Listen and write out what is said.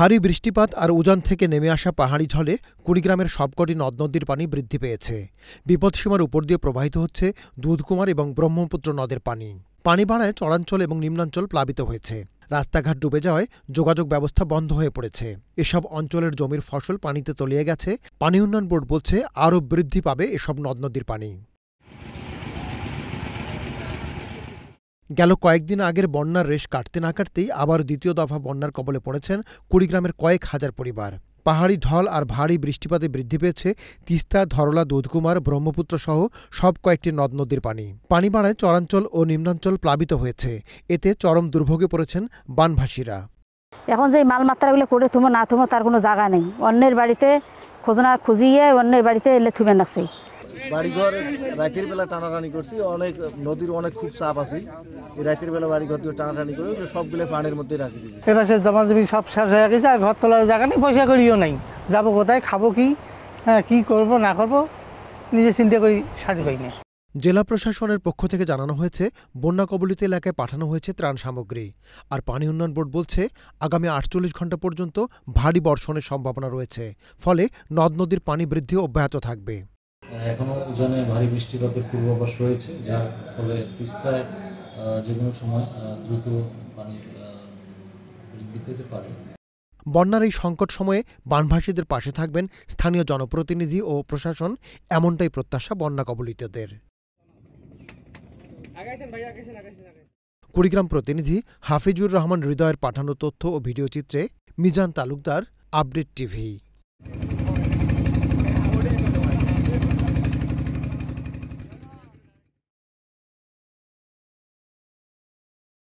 ভারী বৃষ্টিপাত আর উজান থেকে নেমে আসা পাহাড়ি ঢলে কুড়িগ্রামের সবকটি নদ নদীর পানি বৃদ্ধি পেয়েছে। বিপদসীমার উপর দিয়ে প্রবাহিত হচ্ছে দুধকুমার এবং ব্রহ্মপুত্র নদের পানি। পানি বাড়ায় চরাঞ্চল এবং নিম্নাঞ্চল প্লাবিত হয়েছে। রাস্তাঘাট ডুবে যাওয়ায় যোগাযোগ ব্যবস্থা বন্ধ হয়ে পড়েছে। এসব অঞ্চলের জমির ফসল পানিতে তলিয়ে গেছে। পানি উন্নয়ন বোর্ড বলছে আরও বৃদ্ধি পাবে এসব নদ নদীর পানি। গেল কয়েকদিন আগের বন্যার রেশ কাটতে না কাটতেই আবার দ্বিতীয় দফা বন্যার কবলে পড়েছেন কুড়িগ্রামের কয়েক হাজার পরিবার। পাহাড়ি ঢল আর ভারী বৃষ্টিপাতে বৃদ্ধি পেয়েছে তিস্তা, ধরলা, দুধকুমার, ব্রহ্মপুত্র সহ সব কয়েকটি নদ নদীর পানি। পানি বাড়ায় চরাঞ্চল ও নিম্নাঞ্চল প্লাবিত হয়েছে। এতে চরম দুর্ভোগে পড়েছেন বানভাসীরা। এখন যে মালমাত্রাগুলো করে থুমো না থুমো তার কোনো জায়গা নেই। অন্যের বাড়িতে খোঁজনা খুঁজিয়ে অন্যের বাড়িতে এলে থুমে নাকছে। বাড়িঘর রাতের বেলা টানাটানি করছি, অনেক নদীর অনেক খুব চাপ আছে। এই রাতের বেলা বাড়িঘর দিয়ে টানাটানি করে সবগুলো পানির মধ্যে রাখি দিয়েছি। এবার জমা জমি সব শেষ হয়ে গেছে, আর ঘর তোলার জায়গা নেই, পয়সা করিও নাই। যাবো কোথায়, খাবো কি, হ্যাঁ কী করবো না করবো নিজে চিন্তা করি শাড়ি পাই না। জেলা প্রশাসনের পক্ষ থেকে জানানো হয়েছে বন্যা কবলিত এলাকায় পাঠানো হয়েছে ত্রাণ সামগ্রী। আর পানি উন্নয়ন বোর্ড বলছে আগামী 48 ঘণ্টা পর্যন্ত ভারী বর্ষণের সম্ভাবনা রয়েছে। ফলে নদ নদীর পানি বৃদ্ধি অব্যাহত থাকবে। এখনো উজানে ভারী বৃষ্টিপাতের পূর্বাভাস রয়েছে, যার ফলে তিস্তায় যে কোনো সময় দ্রুত পানি বৃদ্ধি পেতে পারে। বন্যার এই সংকট সময়ে বানভাসীদের পাশে থাকবেন স্থানীয় জনপ্রতিনিধি ও প্রশাসন, এমনটাই প্রত্যাশা বন্যা কবলিতদের। কুড়িগ্রাম প্রতিনিধি হাফিজুর রহমান হৃদয়ের পাঠানো তথ্য ও ভিডিও চিত্রে মিজান তালুকদার, আপডেট টিভি।